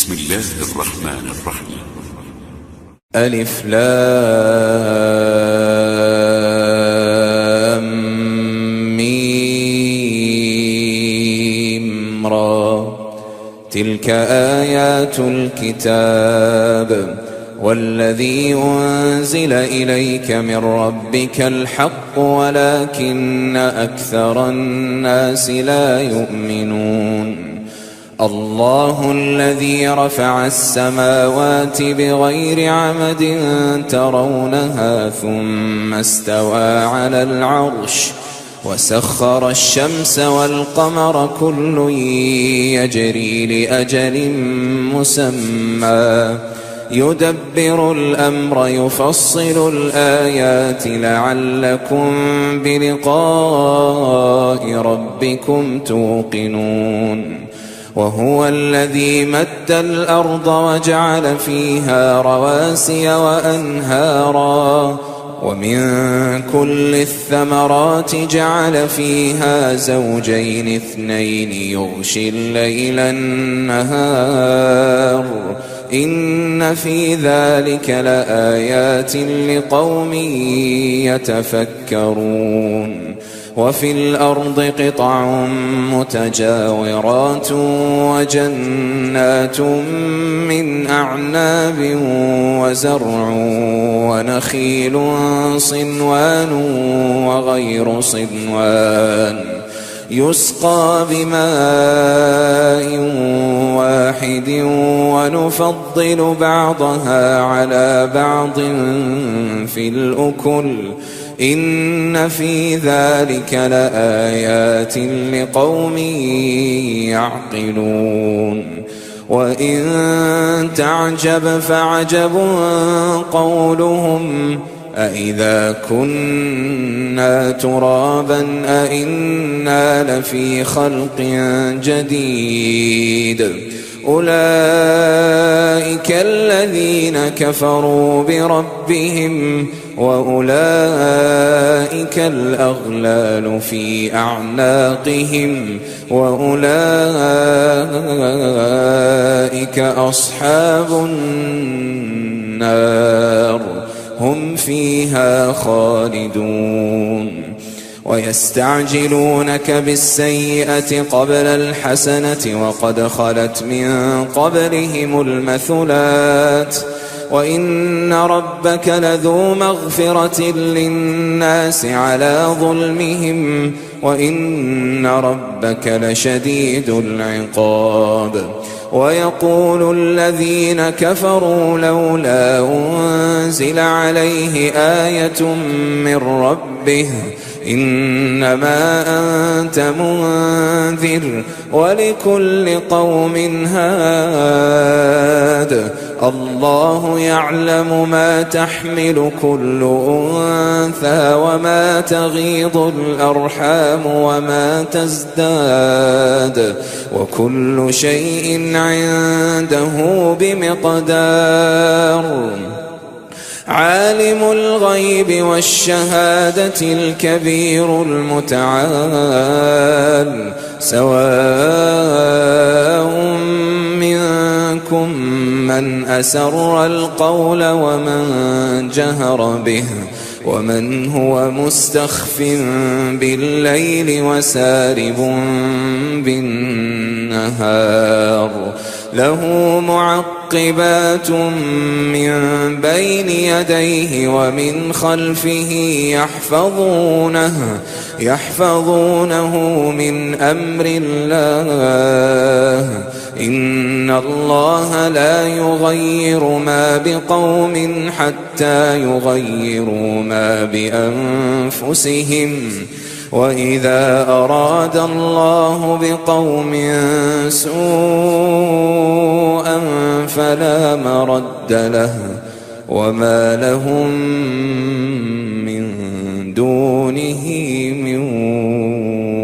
بسم الله الرحمن الرحيم. ألف لام ميم را تلك آيات الكتاب والذي أنزل إليك من ربك الحق ولكن أكثر الناس لا يؤمنون. الله الذي رفع السماوات بغير عمد ترونها ثم استوى على العرش وسخر الشمس والقمر كل يجري لأجل مسمى يدبر الأمر يفصل الآيات لعلكم بلقاء ربكم توقنون. وهو الذي مد الأرض وجعل فيها رواسي وأنهارا ومن كل الثمرات جعل فيها زوجين اثنين يغشي الليل النهار إن في ذلك لآيات لقوم يتفكرون. وفي الأرض قطع متجاورات وجنات من أعناب وزرع ونخيل صنوان وغير صنوان يسقى بماء واحد ونفضل بعضها على بعض في الأكل إن في ذلك لآيات لقوم يعقلون. وإن تعجب فعجب قولهم أإذا كنا ترابا أإنا لفي خلق جديد أولئك الذين كفروا بربهم وأولئك الأغلال في أعناقهم وأولئك أصحاب النار هم فيها خالدون. ويستعجلونك بالسيئة قبل الحسنة وقد خلت من قبلهم المثلات وإن ربك لذو مغفرة للناس على ظلمهم وإن ربك لشديد العقاب. ويقول الذين كفروا لولا أنزل عليه آية من ربه إنما أنت منذر ولكل قوم هاد الله يعلم ما تحمل كل أنثى وما تغيض الأرحام وما تزداد وكل شيء عنده بمقدار. عالم الغيب والشهادة الكبير المتعال سواء منكم من أسر القول ومن جهر به ومن هو مستخف بالليل وسارب بالنهار له معقبات من بين يديه ومن خلفه يحفظونه من أمر الله إن الله لا يغير ما بقوم حتى يغيروا ما بأنفسهم وإذا أراد الله بقوم سوءا فلا مرد له وما لهم من دونه من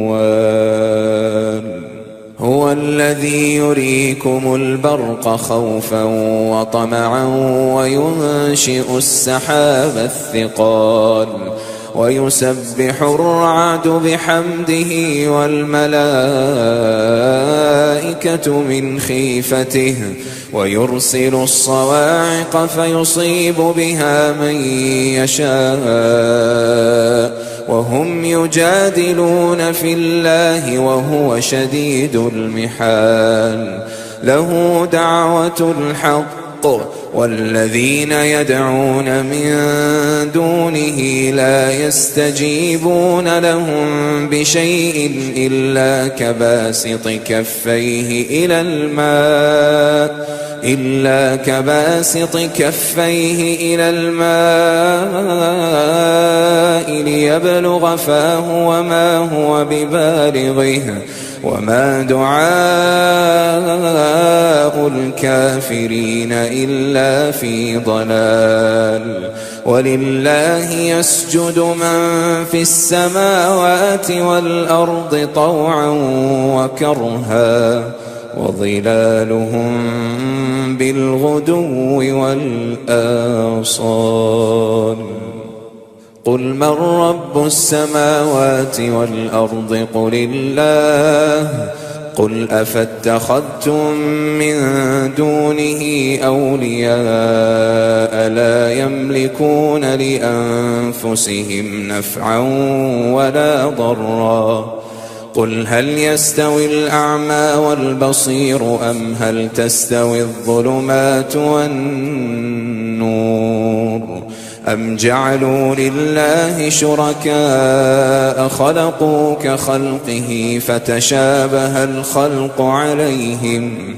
وال. هو الذي يريكم البرق خوفا وطمعا وينشئ السحاب الثقال ويسبح الرعد بحمده والملائكة من خيفته ويرسل الصواعق فيصيب بها من يشاء وهم يجادلون في الله وهو شديد المحال له دعوة الحق والذين يدعون من دونه لا يستجيبون لهم بشيء إلا كباسط كفيه إلى الماء ليبلغ فاه وما هو ببالغه وما دعاء الكافرين إلا في ضلال ولله يسجد من في السماوات والأرض طوعا وكرها وظلالهم بالغدو والآصال قل من رب السماوات والأرض قل الله قل أفاتخذتم من دونه أولياء لا يملكون لأنفسهم نفعا ولا ضرا قل هل يستوي الأعمى والبصير أم هل تستوي الظلمات والنور أم جعلوا لله شركاء خلقوا كخلقه فتشابه الخلق عليهم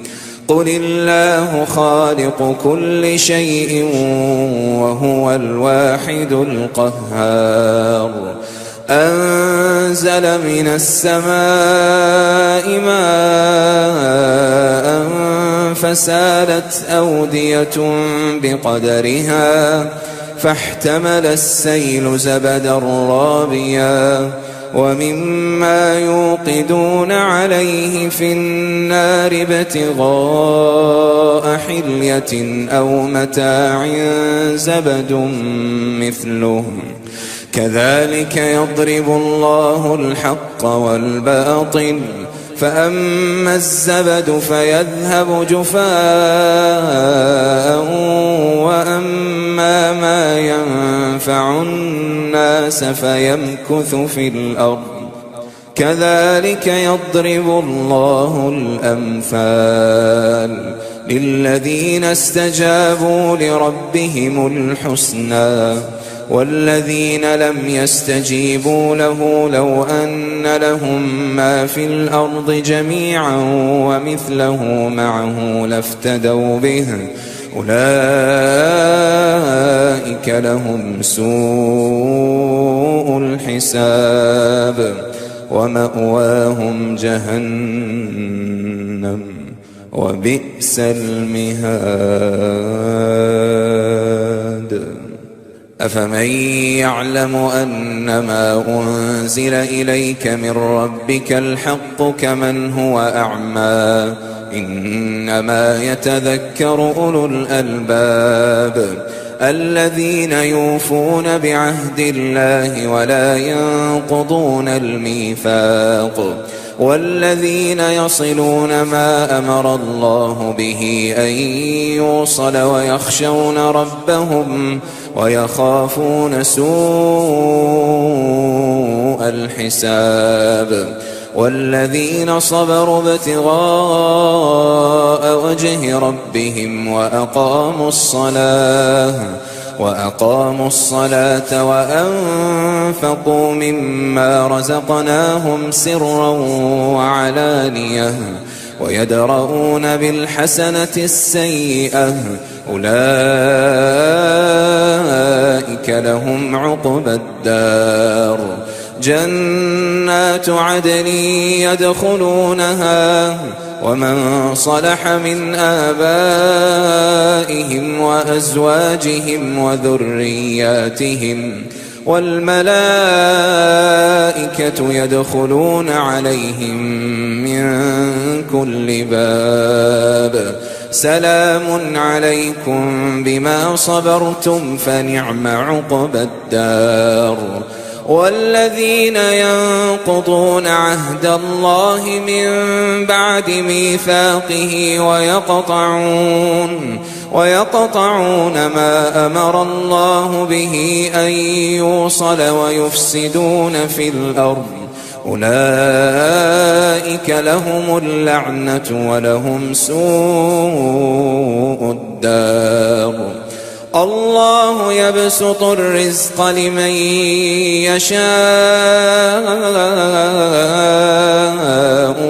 قل الله خالق كل شيء وهو الواحد القهار أنزل من السماء ماء فسالت أودية بقدرها فاحتمل السيل زبدا رابيا ومما يوقدون عليه في النار ابتغاء حلية أو متاع زبد مثله كذلك يضرب الله الحق والباطل فأما الزبد فيذهب جفاء وأما ما ينفع الناس فيمكث في الأرض كذلك يضرب الله الأمثال للذين استجابوا لربهم الحسنى والذين لم يستجيبوا له لو أن لهم ما في الأرض جميعا ومثله معه لافتدوا به أولئك لهم سوء الحساب ومأواهم جهنم وبئس المهاد أفمن يعلم أنما أنزل إليك من ربك الحق كمن هو أعمى إنما يتذكر أولو الألباب الذين يوفون بعهد الله ولا ينقضون الميثاق والذين يصلون ما أمر الله به أن يوصل ويخشون ربهم ويخافون سوء الحساب والذين صبروا ابتغاء وجه ربهم وأقاموا الصلاة وأنفقوا مما رزقناهم سرا وعلانية ويدرؤون بالحسنة السيئة أولئك لهم عقبى الدار جنات عدن يدخلونها ومن صلح من آبائهم وأزواجهم وذرياتهم والملائكة يدخلون عليهم من كل باب سلام عليكم بما صبرتم فنعم عقبى الدار والذين ينقضون عهد الله من بعد ميثاقه ويقطعون ما أمر الله به أن يوصل ويفسدون في الأرض أولئك لهم اللعنة ولهم سوء الدار. الله يبسط الرزق لمن يشاء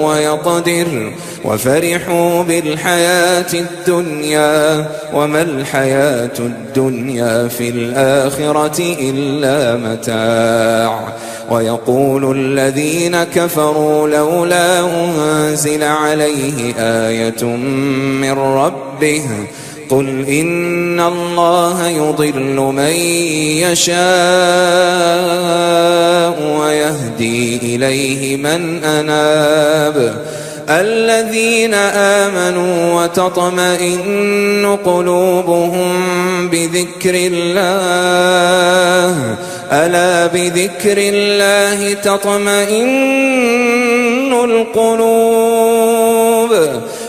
ويقدر وفرحوا بالحياة الدنيا وما الحياة الدنيا في الآخرة إلا متاع. ويقول الذين كفروا لولا أنزل عليه آية من ربه قل إن الله يضل من يشاء ويهدي إليه من أناب. الذين آمنوا وتطمئن قلوبهم بذكر الله ألا بذكر الله تطمئن القلوب.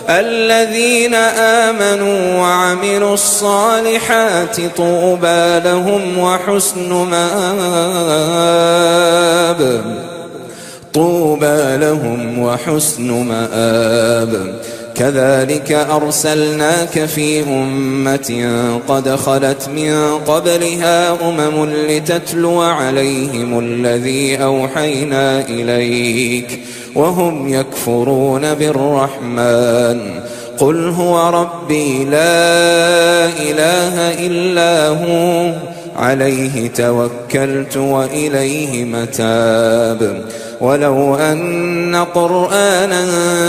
الذين آمنوا وعملوا الصالحات طوبى لهم وحسن مآب. طوبى لهم وحسن مآب. كذلك أرسلناك في أمة قد خلت من قبلها لتتلو عليهم الذي أوحينا إليك وهم يكفرون بالرحمن قل هو ربي لا إله إلا هو عليه توكلت وإليه متاب. ولو أن قرآنا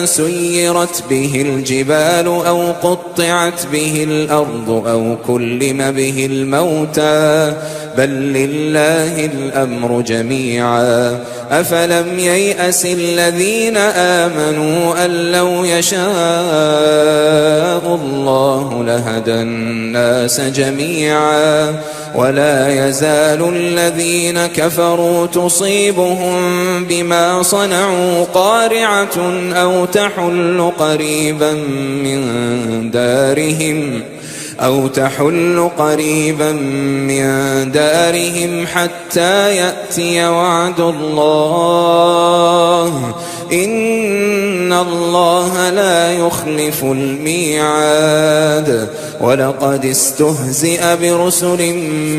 سيرت به الجبال أو قطعت به الأرض أو كلم به الموتى بل لله الأمر جميعا أفلم ييأس الذين آمنوا أن لو يشاء الله لهدى الناس جميعا ولا يزال الذين كفروا تصيبهم بما صنعوا قارعة أو تحل قريبا من دارهم حتى يأتي وعد الله إن الله لا يخلف الميعاد. ولقد استهزئ برسل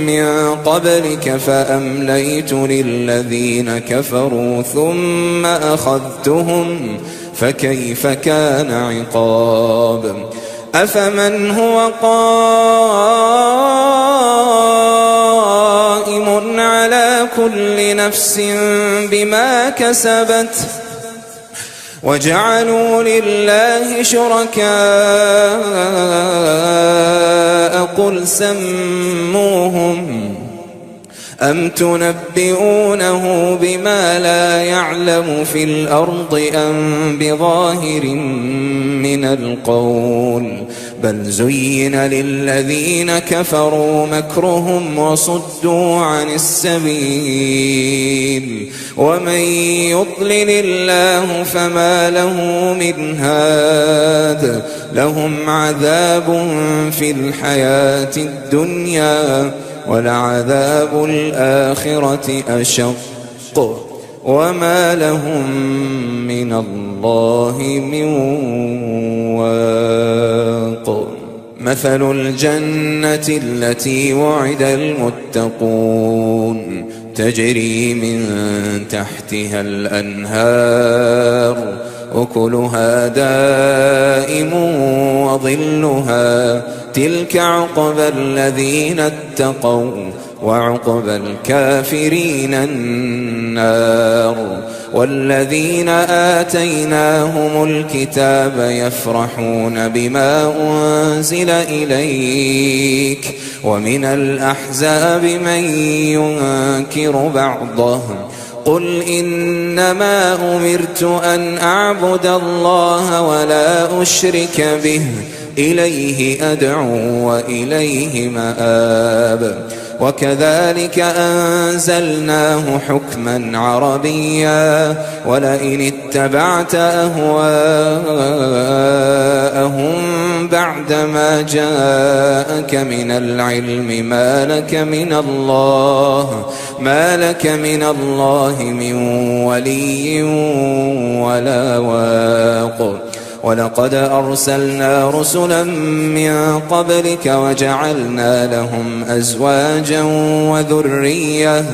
من قبلك فأمليت للذين كفروا ثم أخذتهم فكيف كان عقاب. أفمن هو قائم على كل نفس بما كسبت وجعلوا لله شركاء قل سموهم أم تنبئونه بما لا يعلم في الأرض أم بظاهر من القول بل زين للذين كفروا مكرهم وصدوا عن السبيل ومن يضلل الله فما له من هاد. لهم عذاب في الحياة الدنيا ولعذاب الآخرة أشق وما لهم من الله من واق. مثل الجنة التي وعد المتقون تجري من تحتها الأنهار أكلها دائم وظلها تلك عقبى الذين اتقوا وعقبى الكافرين النار. والذين آتيناهم الكتاب يفرحون بما أنزل إليك ومن الأحزاب من ينكر بعضه قل إنما أمرت أن أعبد الله ولا أشرك به إليه أدعو وإليه مآب. وكذلك أنزلناه حكما عربيا ولئن اتبعت أهواءهم بعدما جاءك من العلم ما لك من الله من ولي ولا واق ولقد أرسلنا رسلا من قبلك وجعلنا لهم أزواجا وذرية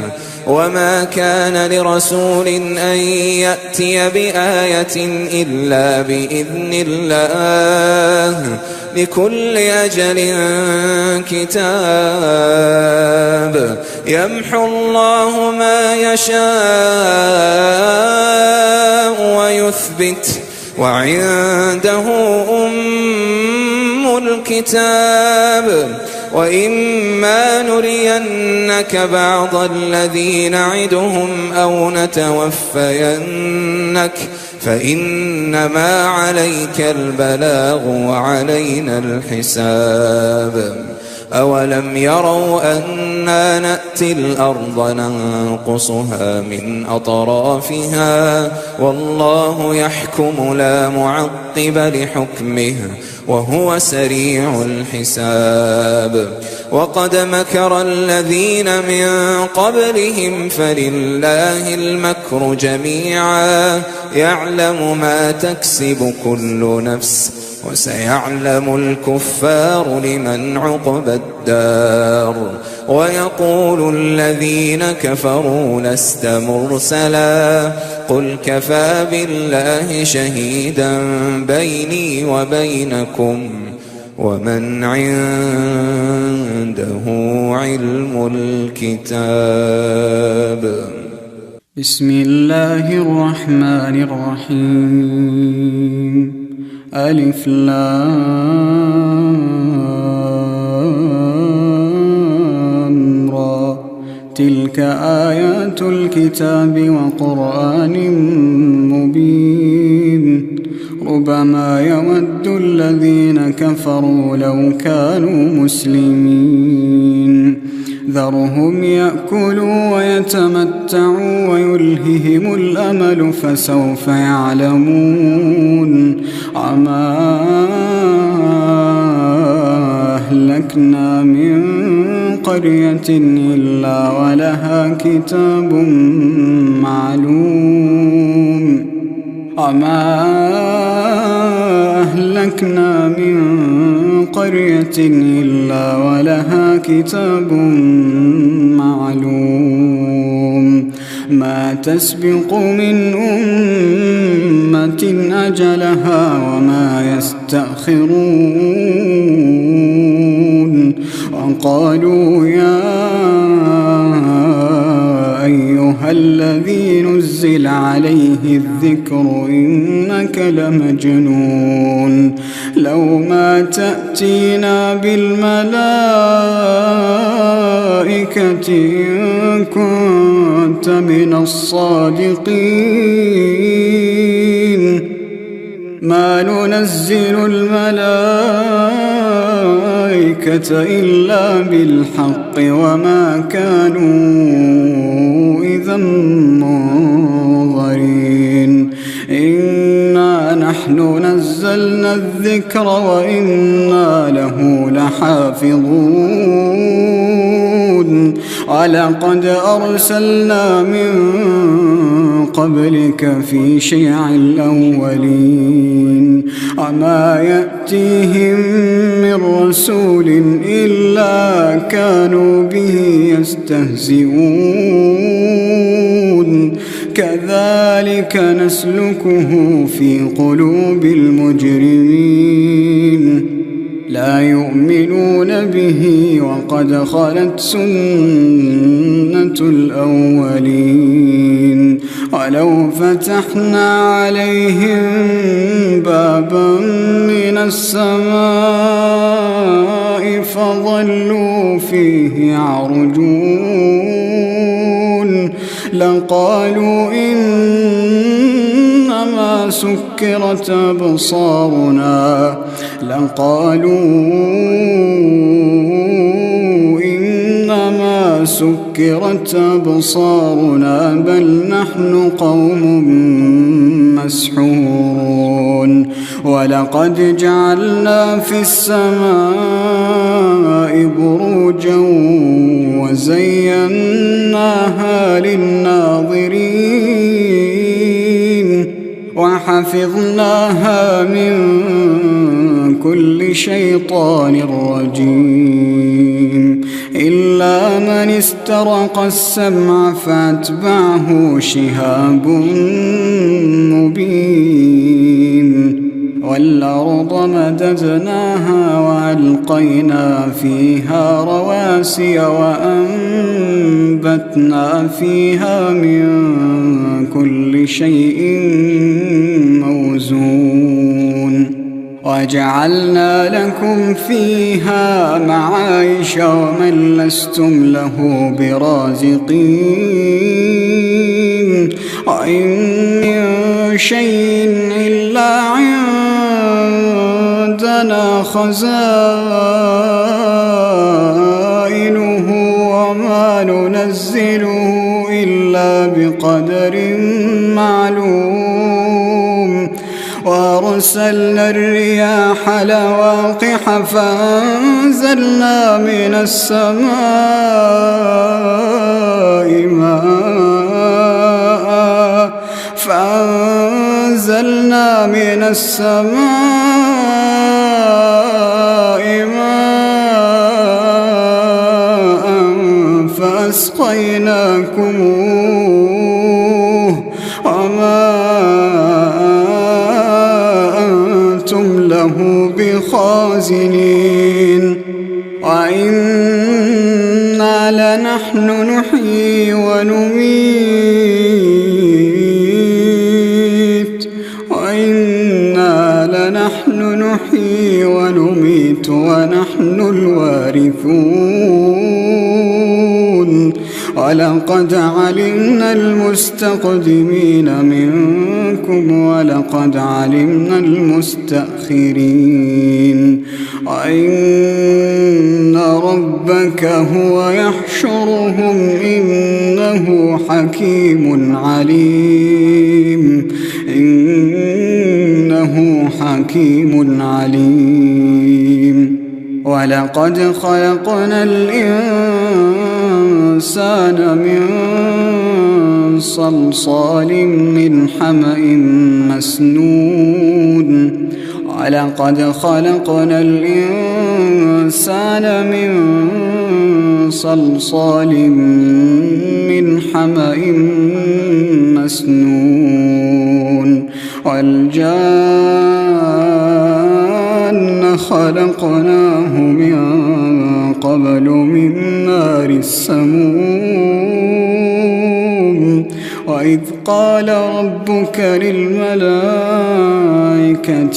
وما كان لرسول أن يأتي بآية إلا بإذن الله لكل أجل كتاب يمحو الله ما يشاء ويثبت وعنده أم الكتاب وإما نرينك بعض الذي نعدهم أو نتوفينك فإنما عليك البلاغ وعلينا الحساب أولم يروا أنا نأتي الأرض ننقصها من أطرافها والله يحكم لا معقب لحكمه وهو سريع الحساب وقد مكر الذين من قبلهم فلله المكر جميعا يعلم ما تكسب كل نفس وسيعلم الكفار لمن عقبى الدار ويقول الذين كفروا لست مرسلا قل كفى بالله شهيدا بيني وبينكم ومن عنده علم الكتاب. بسم الله الرحمن الرحيم. ألف لام را تلك آيات الكتاب وقرآن مبين ربما يود الذين كفروا لو كانوا مسلمين ذرهم يأكلوا ويتمتعوا ويلههم الأمل فسوف يعلمون عما أهلكنا من قرية إلا ولها كتاب معلوم عما أهلكنا من قرية إلا ولها كتاب معلوم ما تسبق من أمة أجلها وما يستأخرون وقالوا يا أيها الذي نزل عليه الذكر إنك لمجنون لو ما تأتينا بالملائكة إن كنت من الصادقين ما ننزل الملائكة إلا بالحق وما كانوا إذا منظرين إنا نحن نزلنا الذكر وإنا له لحافظون ولقد أرسلنا من قبلك في شيع الأولين وما يأتيهم من رسول إلا كانوا به يستهزئون كذلك نسلكه في قلوب المجرمين لا يؤمنون به وقد خلت سنة الأولين ولو فتحنا عليهم بابا من السماء فظلوا فيه يعرجون لقالوا إنما سكرت أبصارنا لقالوا إنما سكرت أبصارنا بل نحن قوم مسحورون ولقد جعلنا في السماء بروجا وزيناها للناظرين وحفظناها من كل شيطان رجيم إلا من استرق السمع فاتبعه شهاب مبين والأرض مددناها وألقينا فيها رواسي وأنبتنا فيها من كل شيء موزون وجعلنا لكم فيها معايش ومن لستم له برازقين وإن من شيء إلا عندنا خزائنه وما ننزله إلا بقدر معلوم وأرسلنا الرياح لواقح فأنزلنا من السماء ماء فأسقيناكموه وما أنتم له بخازنين وإنا لنحن نحيي ونميت ونحن الوارثون ولقد علمنا المستقدمين منكم ولقد علمنا المستأخرين وإن ربك هو يحشرهم إنه حكيم عليم إنه حكيم عليم ولقد خلقنا الإنسان من صلصال من حمأ مسنون ولقد خلقنا الإنسان من صلصال من حمأ مسنون والجان خلقناه من قبل من نار السموم وإذ قال ربك للملائكة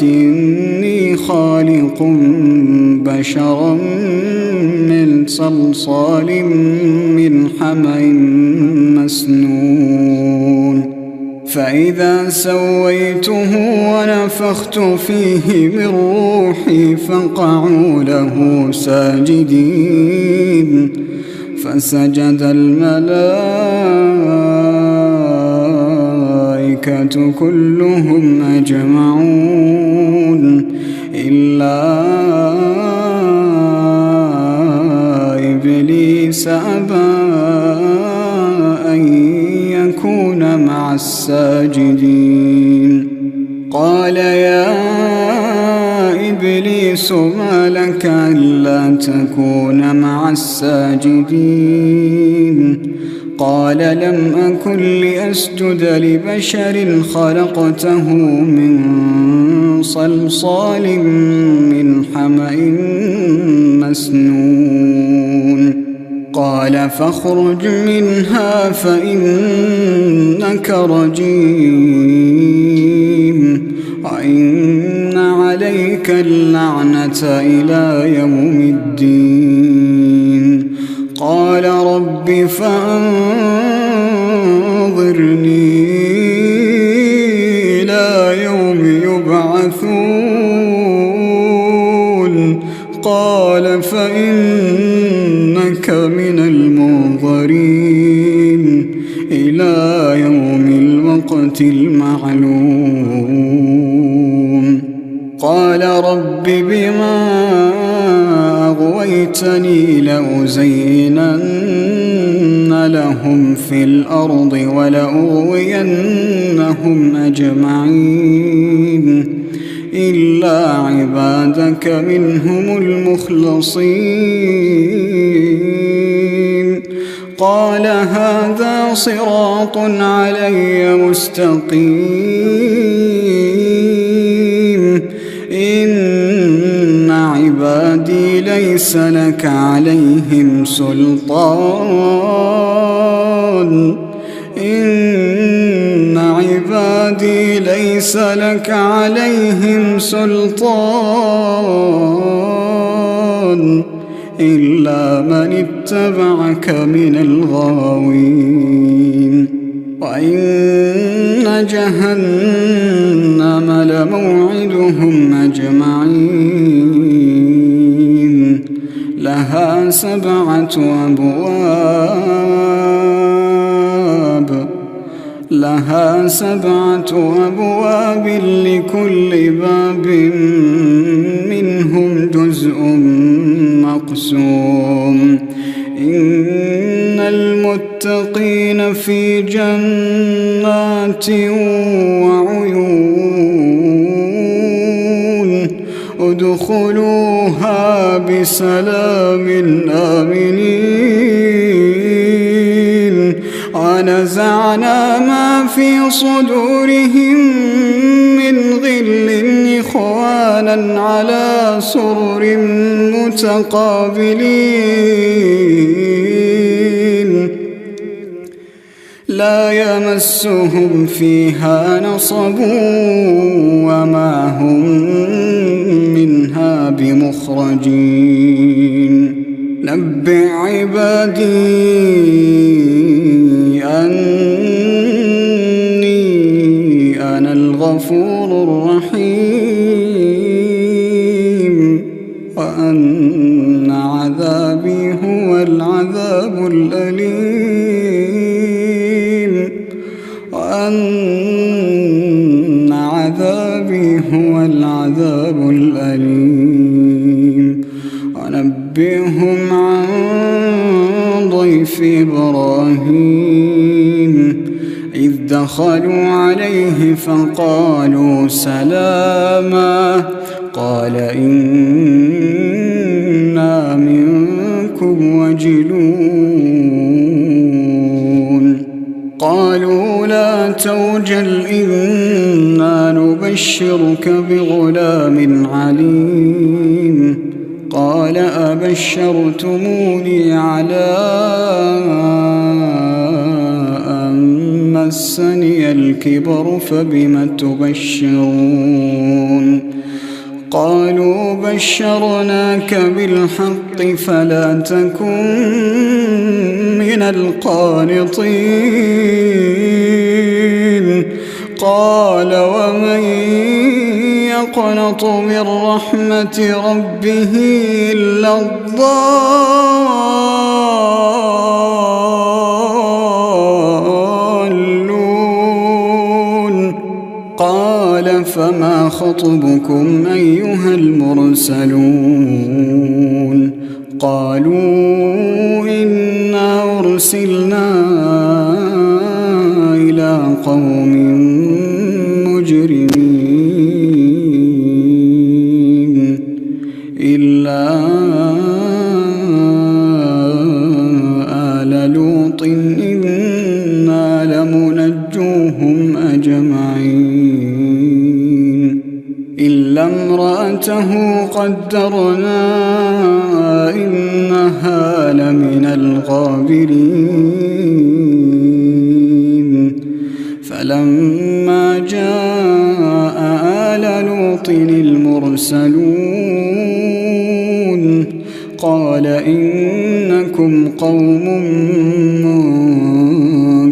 إني خالق بشرا من صلصال من حمأ مسنون فإذا سويته ونفخت فيه من روحي فقعوا له ساجدين فسجد الملائكة كلهم أجمعون إلا إبليس أبى أن يكون مع الساجدين قال يا إبليس ما لك ألا تكون مع الساجدين قال لم أكن لأسجد لبشر خلقته من صلصال من حمأ مسنون قال فاخرج منها فإنك رجيم وإن عليك اللعنة إلى يوم الدين قال رب فأنظرني إلى يوم يبعثون قال فإنك من المنظرين إلى يوم الوقت المعلوم. قال رب بما أغويتني لأزينن لهم في الأرض ولأغوينهم أجمعين إلا عبادك منهم المخلصين. قال هذا صراط علي مستقيم إن عبادي ليس لك عليهم سلطان إن عبادي ليس لك عليهم سلطان إلا من اتبعك من الغاوين. وإن جهنم لموعدهم أجمعين لها 7 أبواب لكل باب منهم جزء مقسوم. إن المتقين في جنات وعيون ادخلوها بسلام آمنين. ونزعنا ما في صدورهم من غل إخوانا على سرر متقابلين لا يمسهم فيها نصب وما هم منها بمخرجين. نبئ عبادي أني أنا الغفور الرحيم وأن عذابي هو العذاب الأليم وأن عذابي هو العذاب الأليم. ونبئهم عن ضيف إبراهيم إذ دخلوا عليه فقالوا سلاما قال إنا منكم وجلون. قالوا لا توجل إنا نبشرك بغلام عليم. قال أبشرتموني على أن مسني الكبر فبم تبشرون. قالوا بشرناك بالحق فلا تكن من القانطين. قال ومن يقنط من رحمة ربه إلا الضالون. قال فما خطبكم أيها المرسلون. قالوا إنا أرسلنا إلى قوم مجرمين إلا آل لوط إنا لمنجوهم أجمعين إلا امرأته قدرنا إنها لمن الغابرين. فلما جاء آل لوط المرسلون قال إنكم قوم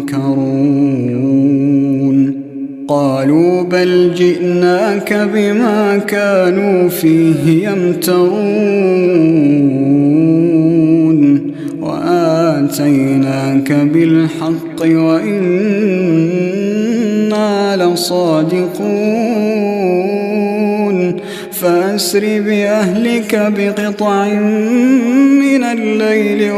منكرون. قالوا بل جئناك بما كانوا فيه يمترون وآتيناك بالحق وإنا لصادقون فأسر بأهلك بقطع من الليل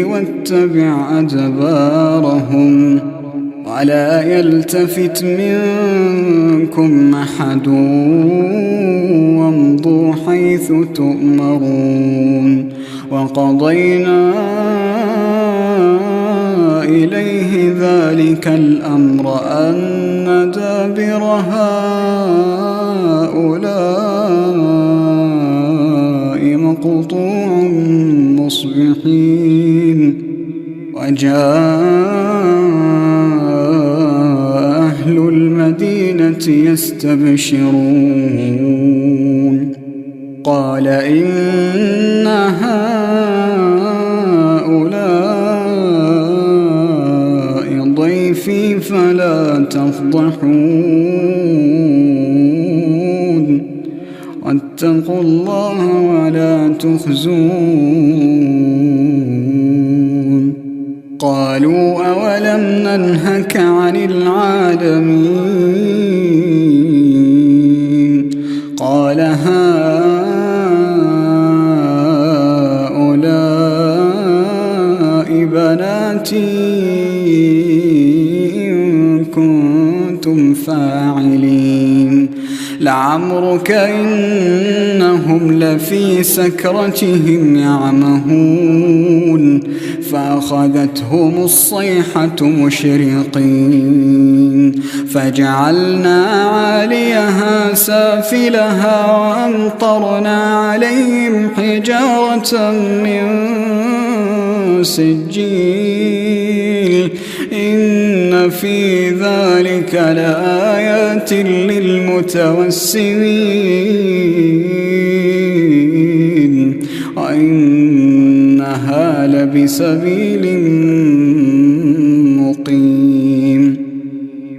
واتبع أدبارهم ولا يلتفت منكم أحد وامضوا حيث تؤمرون وقضينا إليه ذلك الأمر أن دابر هؤلاء مقطوع مصبحين وجاء أهل المدينة يستبشرون قال إن هؤلاء ضيفي فلا تفضحون واتقوا الله ولا تخزون قالوا أولم ننهك عن العالمين قال هؤلاء بناتي إن كنتم فاعلين لعمرك إنهم لفي سكرتهم يعمهون فأخذتهم الصيحة مشرقين فجعلنا عاليها سافلها وأمطرنا عليهم حجارة من سجيل إن في ذلك لآيات للمتوسمين وإنها لبسبيل مقيم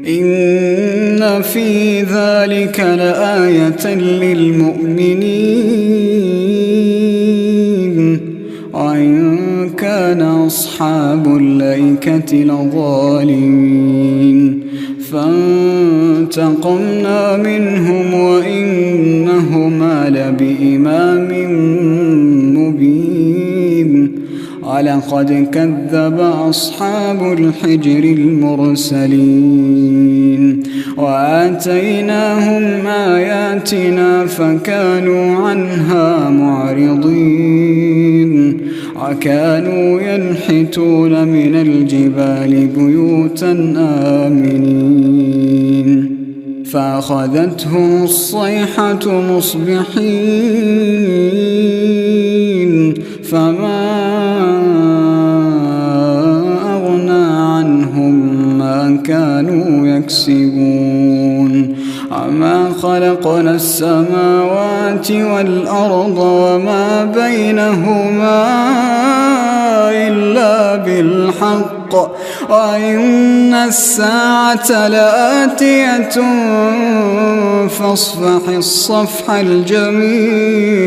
إن في ذلك لآية للمؤمنين وإن كان أصحاب الأيكة لظالمين فانتقمنا منهم وإنهما لبإمام مبين ولقد كذب أصحاب الحجر المرسلين وآتيناهم آياتنا فكانوا عنها معرضين وكانوا ينحتون من الجبال بيوتا آمنين فأخذتهم الصيحة مصبحين فما أغنى عنهم ما كانوا يكسبون وما خلقنا السماوات والأرض وما بينهما إلا بالحق وإن الساعة لآتية فاصفح الصفح الجميل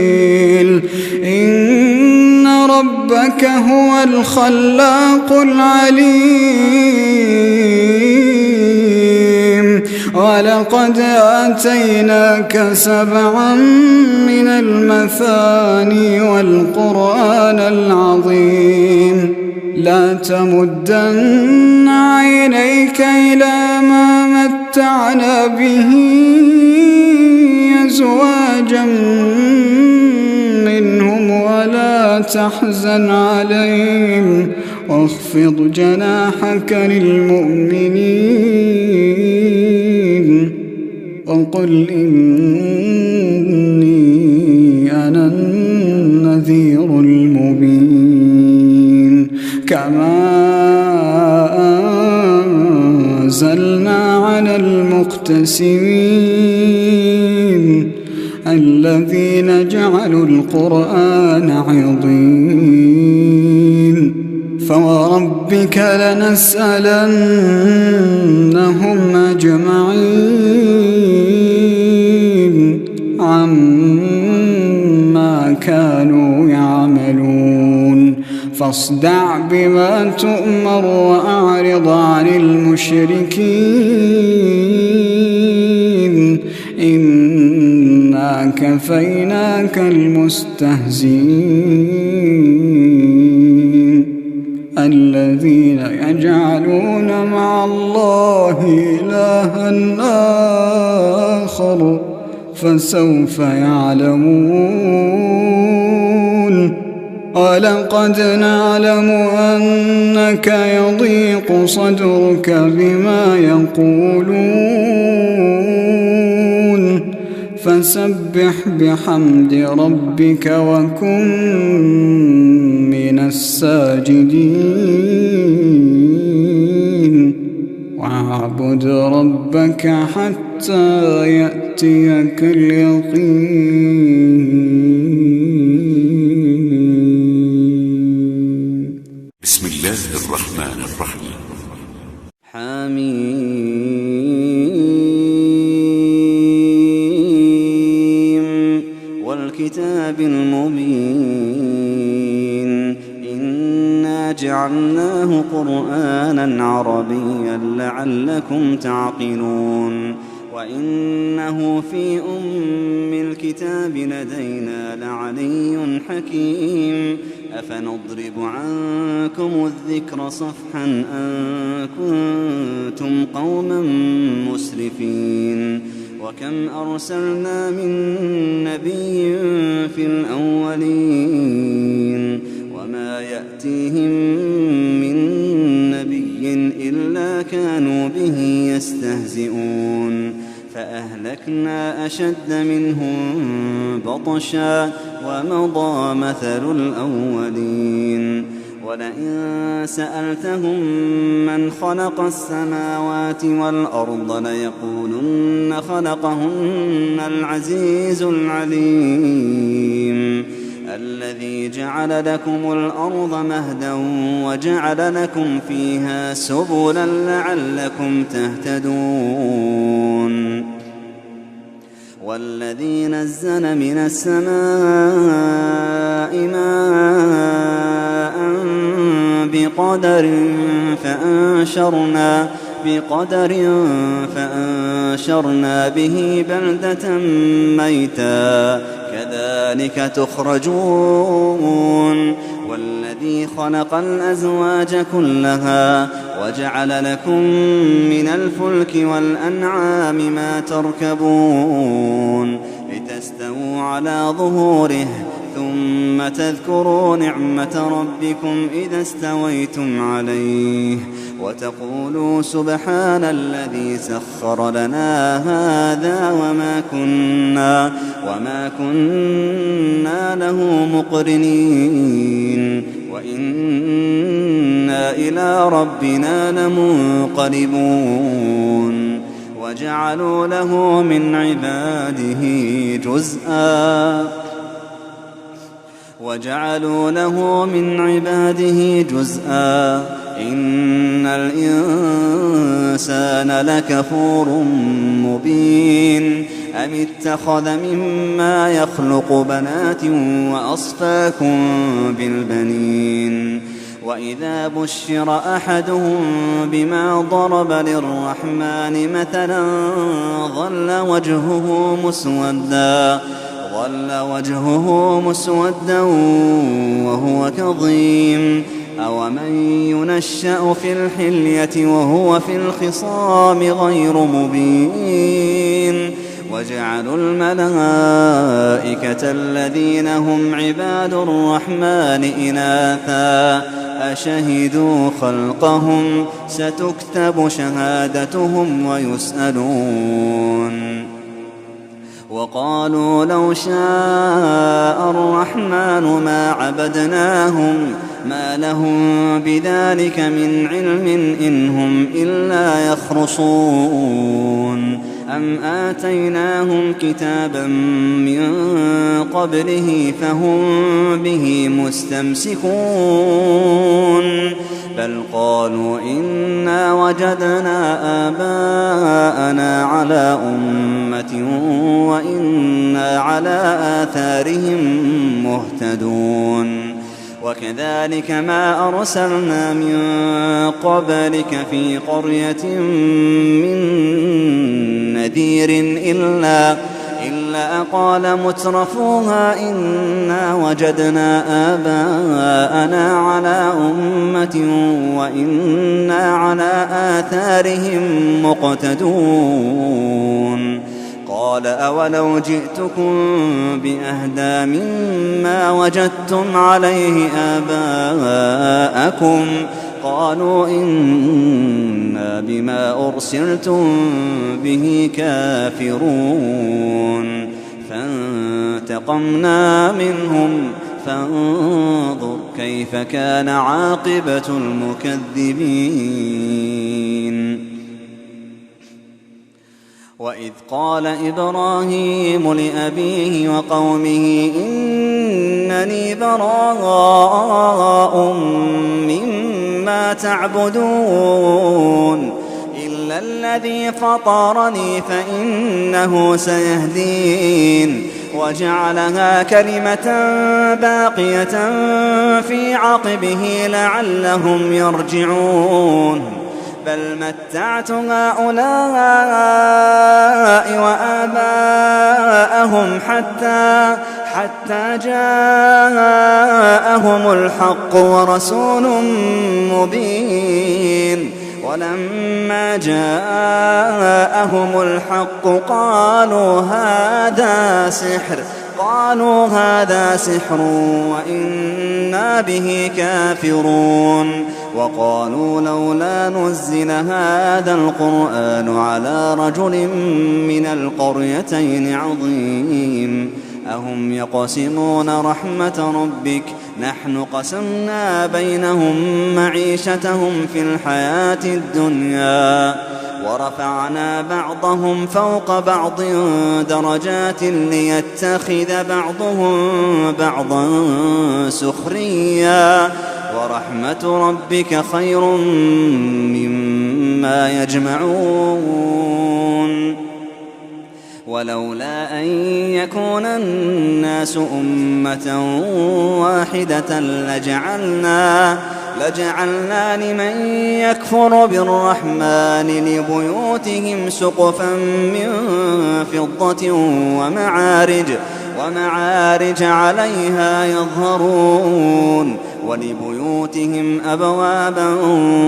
إن ربك هو الخلاق العليم ولقد آتيناك 7 من المثاني والقرآن العظيم لا تمدن عينيك إلى ما متعنا به أزواجا منهم ولا تحزن عليهم واخفض جناحك للمؤمنين وقل إني أنا النذير المبين كما أنزلنا على المقتسمين الذين جعلوا القرآن عضين فوربك لنسألنهم أجمعين عما كانوا يعملون فاصدع بما تؤمر وأعرض عن المشركين إنا كفيناك المستهزئين الذين يجعلون مع الله إلها آخر فسوف يعلمون ولقد نعلم أنك يضيق صدرك بما يقولون فسبح بحمد ربك وكن من الساجدين واعبد ربك حتى يأتيك اليقين. بسم الله الرحمن الرحيم. حميم والكتاب المبين إنا جعلناه قرآنا عربيا لعلكم تعقلون وإنه في أم الكتاب لدينا لعلي حكيم أفنضرب عنكم الذكر صفحا أن كنتم قوما مسرفين وكم أرسلنا من نبي في الأولين وما يأتيهم من نبي إلا كانوا به يستهزئون فأهلكنا أشد منهم بطشا ومضى مثل الأولين ولئن سألتهم من خلق السماوات والأرض ليقولن خلقهن العزيز العليم الذي جعل لكم الأرض مهدا وجعل لكم فيها سبلا لعلكم تهتدون والذي نزل من السماء ماء فأنشرنا به بلدة ميتا كذلك تخرجون والذي خلق الأزواج كلها وجعل لكم من الفلك والأنعام ما تركبون لتستووا على ظهوره ثم تذكروا نعمة ربكم إذا استويتم عليه وتقولوا سبحان الذي سخر لنا هذا وما كنا له مقرنين وإنا إلى ربنا لمنقلبون وجعلوا له من عباده جزءا إن الإنسان لكفور مبين أم اتخذ مما يخلق بنات وأصفاكم بالبنين وإذا بشر أحدهم بما ضرب للرحمن مثلا ظل وجهه مسودا وهو كظيم أومن ينشأ في الحلية وهو في الخصام غير مبين وجعلوا الملائكة الذين هم عباد الرحمن إناثا أشهدوا خلقهم ستكتب شهادتهم ويسألون وقالوا لو شاء الرحمن ما عبدناهم ما لهم بذلك من علم إن هم إلا يخرصون أم آتيناهم كتابا من قبله فهم به مستمسكون بل قالوا إنا وجدنا آباءنا على أمة وإنا على آثارهم مهتدون وكذلك ما أرسلنا من قبلك في قرية من نذير إلا قال مترفوها إنا وجدنا آباءنا على أمة وإنا على آثارهم مقتدون قال أولو جئتكم بأهدى مما وجدتم عليه آباءكم قالوا إنا بما أرسلتم به كافرون فانتقمنا منهم فانظر كيف كان عاقبة المكذبين وإذ قال إبراهيم لأبيه وقومه إنني براء مما تعبدون إلا الذي فطرني فإنه سيهدين وجعلها كلمة باقية في عقبه لعلهم يرجعون بل متعت هؤلاء وآباءهم حتى جاءهم الحق ورسول مبين ولما جاءهم الحق قالوا هذا سحر وإنا به كافرون وقالوا لولا نزل هذا القرآن على رجل من القريتين عظيم أهم يقسمون رحمة ربك نحن قسمنا بينهم معيشتهم في الحياة الدنيا ورفعنا بعضهم فوق بعض درجات ليتخذ بعضهم بعضا سخريا ورحمة ربك خير مما يجمعون ولولا أن يكون الناس أمة واحدة لجعلنا لمن يكفر بالرحمن لبيوتهم سقفا من فضة ومعارج عليها يظهرون ولبيوتهم أبوابا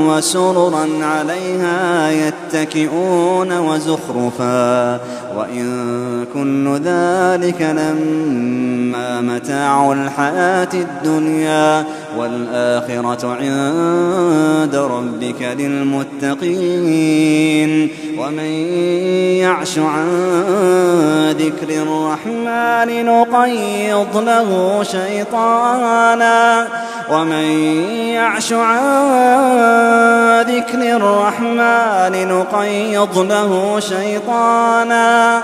وسررا عليها يتكئون وزخرفا وإن كل ذلك لما متاع الحياة الدنيا والآخرة عند ربك للمتقين ومن يعش عن ذكر الرحمن نقيض له شيطانا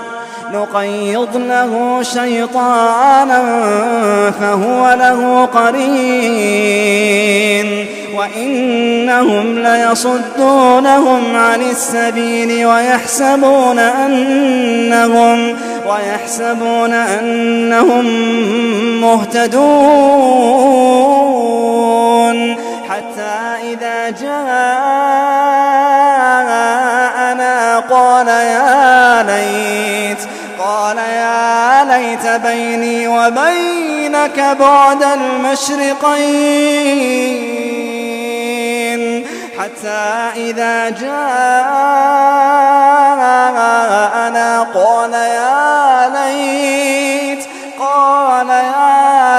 نقيض له شيطانا فهو له قرين وإنهم ليصدونهم عن السبيل ويحسبون أنهم مهتدون حتى إذا جاءنا قال يا ليت بيني وبينك بعد المشرقين حتى إذا جاءنا قال يا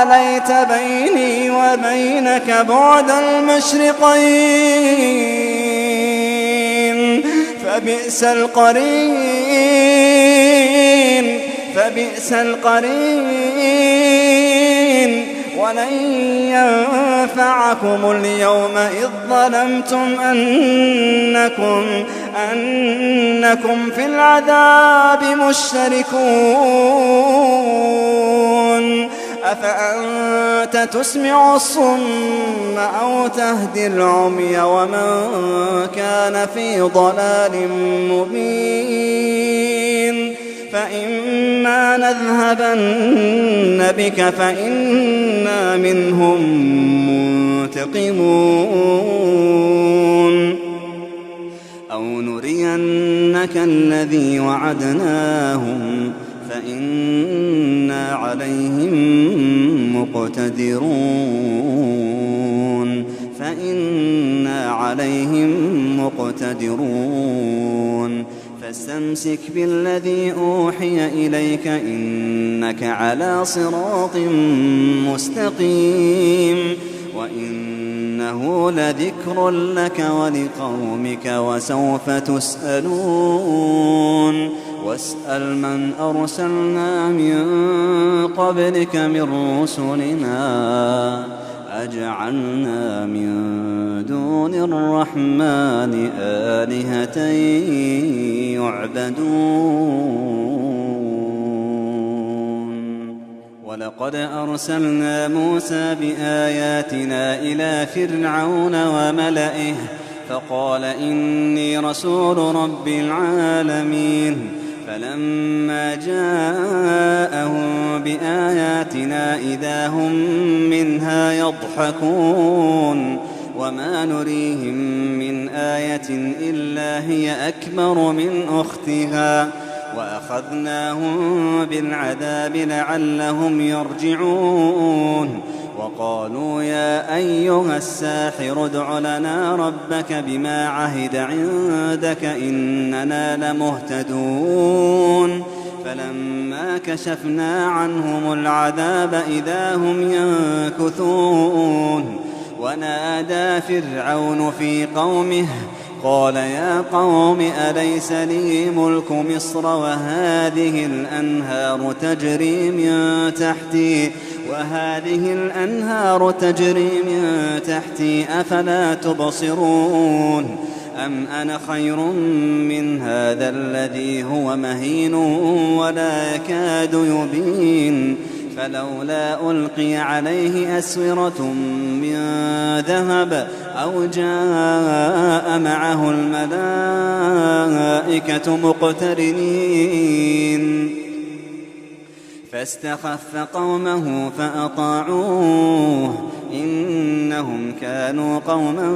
ليت بيني وبينك بعد المشرقين فبئس القرين ولن ينفعكم اليوم إذ ظلمتم أنكم في العذاب مشتركون أفأنت تسمع الصم أو تهدي العمي ومن كان في ضلال مبين فإما نذهبن بك فإنا منهم منتقمون أو نرينك الذي وعدناهم فإنا عليهم مقتدرون فاستمسك بالذي أوحي إليك إنك على صراط مستقيم وإنه لذكر لك ولقومك وسوف تسألون واسأل من أرسلنا من قبلك من رسلنا أجعلنا من دون الرحمن آلهة يعبدون ولقد أرسلنا موسى بآياتنا إلى فرعون وملئه فقال إني رسول رب العالمين فلما جاءهم بآياتنا إذا هم منها يضحكون وما نريهم من آية إلا هي أكبر من أختها وأخذناهم بالعذاب لعلهم يرجعون وقالوا يا أيها الساحر ادع لنا ربك بما عهد عندك إننا لمهتدون فلما كشفنا عنهم العذاب إذا هم ينكثون ونادى فرعون في قومه قال يا قوم أليس لي ملك مصر وهذه الأنهار تجري من تحتي أفلا تبصرون أم أنا خير من هذا الذي هو مهين ولا يكاد يبين فلولا ألقي عليه أسورة من ذهب أو جاء معه الملائكة مقترنين فاستخف قومه فأطاعوه إنهم كانوا قوما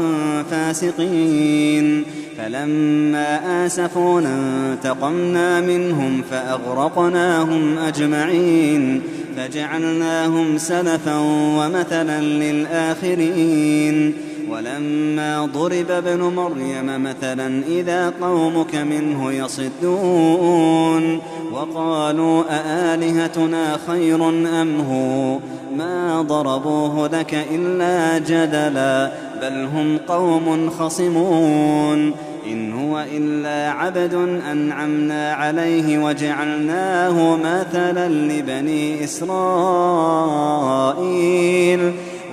فاسقين فلما آسفونا انتقمنا منهم فأغرقناهم أجمعين فجعلناهم سلفا ومثلا للآخرين ولما ضرب ابن مريم مثلا إذا قومك منه يصدون وقالوا أآلهتنا خير أم هو ما ضربوه لك إلا جدلا بل هم قوم خصمون إن هو إلا عبد أنعمنا عليه وجعلناه مثلا لبني إسرائيل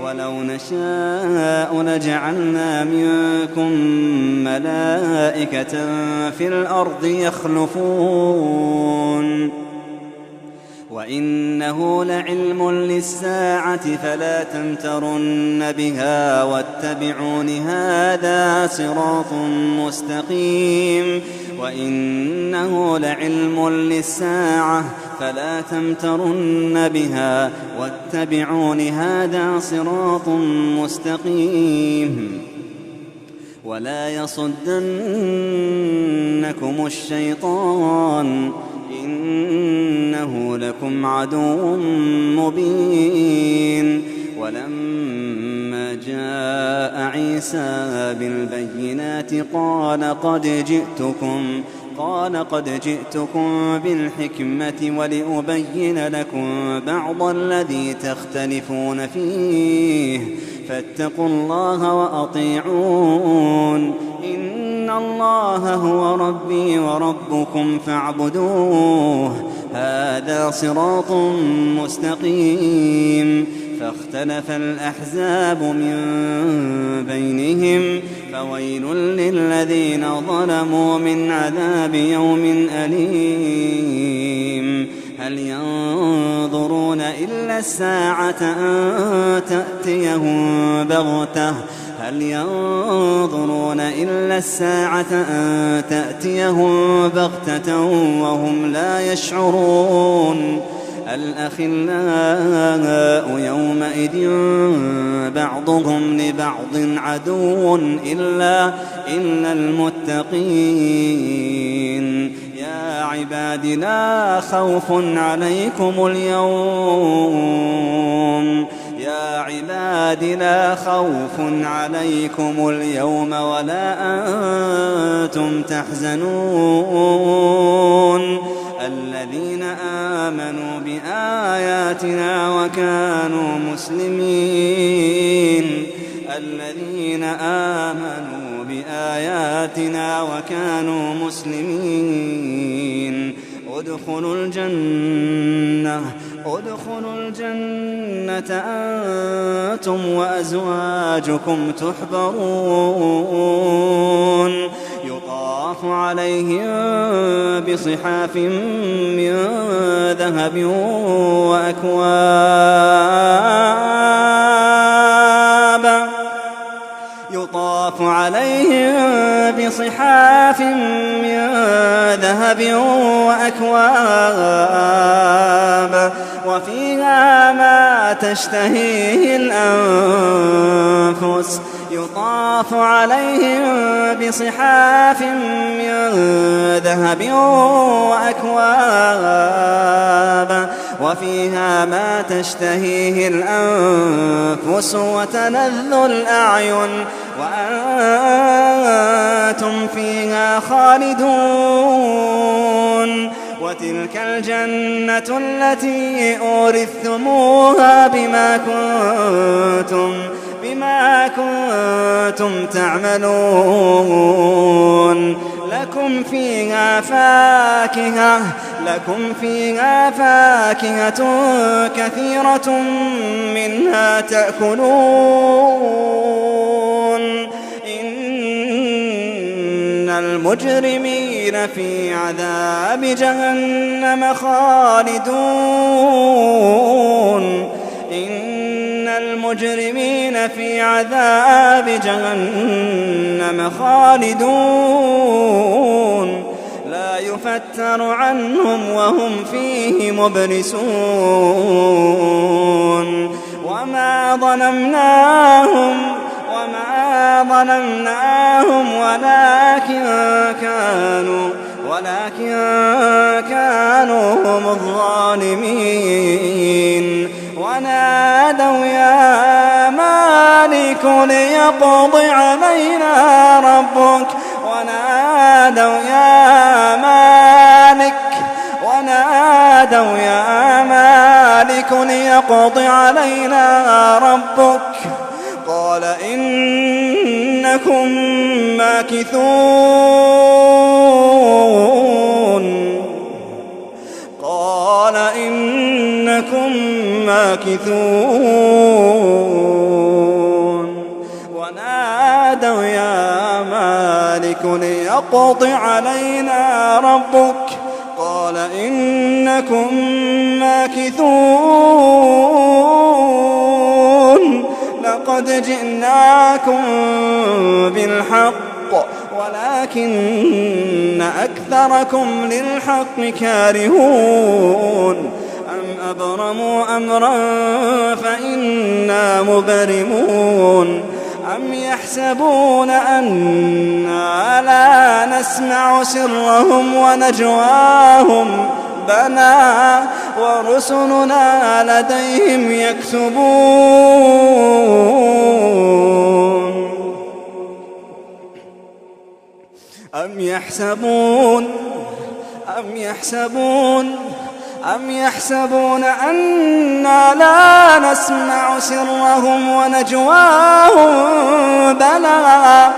ولو نشاء لجعلنا منكم ملائكة في الأرض يخلفون وإنه لعلم للساعة فلا تمترن بها واتبعون هذا صراط مستقيم وإنه لعلم للساعة فلا تمترن بها واتبعون هذا صراط مستقيم ولا يصدنكم الشيطان إنه لكم عدو مبين ولما جاء عيسى بالبينات قال قد جئتكم بالحكمة ولأبين لكم بعض الذي تختلفون فيه فاتقوا الله وأطيعون إن الله هو ربي وربكم فاعبدوه هذا صراط مستقيم فاختلف الأحزاب من بينهم فويل للذين ظلموا من عذاب يوم أليم هل ينظرون إلا الساعة أن تأتيهم بغتة هل ينظرون إلا الساعة أن تأتيهم بغتة وهم لا يشعرون الأخلاء يومئذ بعضهم لبعض عدو إلا المتقين يا عباد لا خوف عليكم اليوم يا عباد لا خوف عليكم اليوم ولا أنتم تحزنون الذين آمنوا بآياتنا وكانوا مسلمين الذين آمنوا بآياتنا وكانوا مسلمين ادخلوا الجنة أنتم وأزواجكم تحبرون يطاف عليهم بصحاف من ذهب وأكواب يطاف عليهم بصحاف من ذهب وأكواب وفيها ما تشتهيه الأنفس يطاف عليهم بصحاف من ذهب وأكواب وفيها ما تشتهيه الأنفس وتلذ الأعين وأنتم فيها خالدون وتلك الجنة التي أورثتموها بما كنتم تعملون لكم فيها فاكهة كثيرة منها تأكلون إن المجرمين في عذاب جهنم خالدون إن المجرمين في عذاب جهنم خالدون لا يفتر عنهم وهم فيه مبلسون وما ظلمناهم ولكن كانوا هم الظالمين ونادوا يا مالك ليقض علينا ربك ونادوا يا مالك ليقض علينا ربك قال إنكم ماكثون ونادوا يا مالك ليقض علينا ربك قال إنكم ماكثون لقد جئناكم بالحق ولكن أكثركم للحق كارهون أم أبرموا أمرا فإنا مبرمون أم يحسبون أنا لا نسمع سرهم ونجواهم بلى ورسلنا لديهم يكتبون أم يحسبون أنا لا نسمع سرهم ونجواهم بلى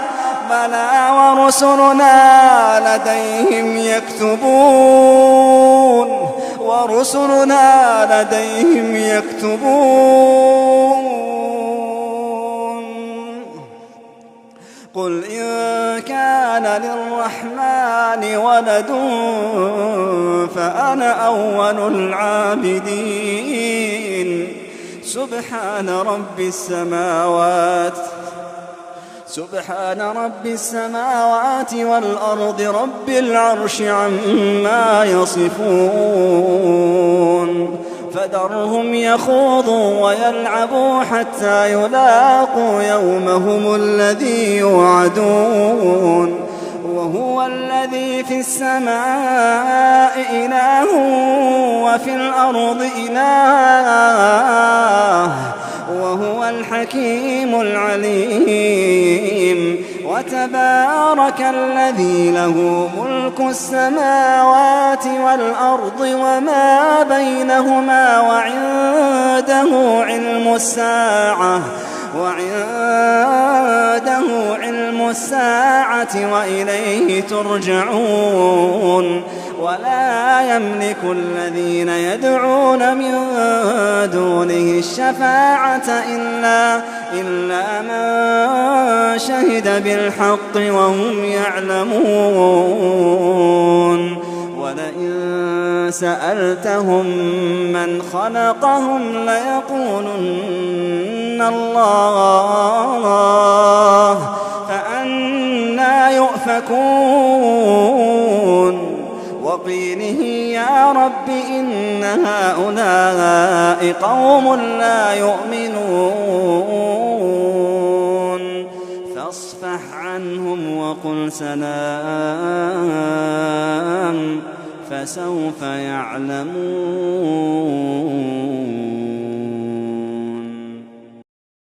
ورسلنا لديهم يكتبون ورسلنا لديهم يكتبون قل إن كان للرحمن ولد فأنا أول العابدين سبحان رب السماوات والأرض رب العرش عما يصفون فذرهم يخوضوا ويلعبوا حتى يلاقوا يومهم الذي يوعدون وهو الذي في السماء إله وفي الأرض إله وهو الحكيم العليم وتبارك الذي له ملك السماوات والأرض وما بينهما وعنده علم الساعة وإليه ترجعون ولا يملك الذين يدعون من دونه الشفاعة إلا من شهد بالحق وهم يعلمون ولئن سألتهم من خلقهم ليقولن الله فأنى يؤفكون وقيله يا رب إن هؤلاء قوم لا يؤمنون فاصفح عنهم وقل سلام فسوف يعلمون